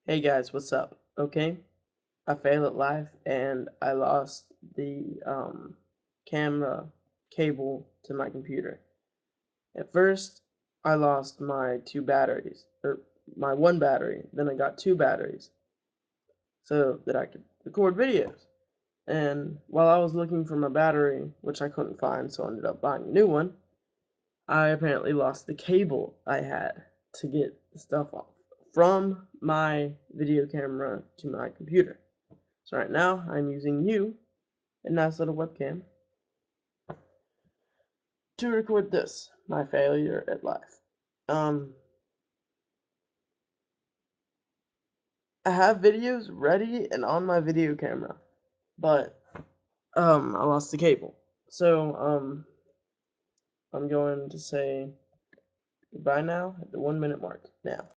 Hey guys, what's up? Okay, I failed at life and I lost the camera cable to my computer. At first, I lost my two batteries, or my one battery, then I got two batteries so that I could record videos. And while I was looking for my battery, which I couldn't find, so I ended up buying a new one, I apparently lost the cable I had to get the stuff off from my video camera to my computer. So right now I'm using you, a nice little webcam, to record this, my failure at life. Um, I have videos ready and on my video camera, but I lost the cable. So I'm going to say goodbye now at the 1 minute mark now.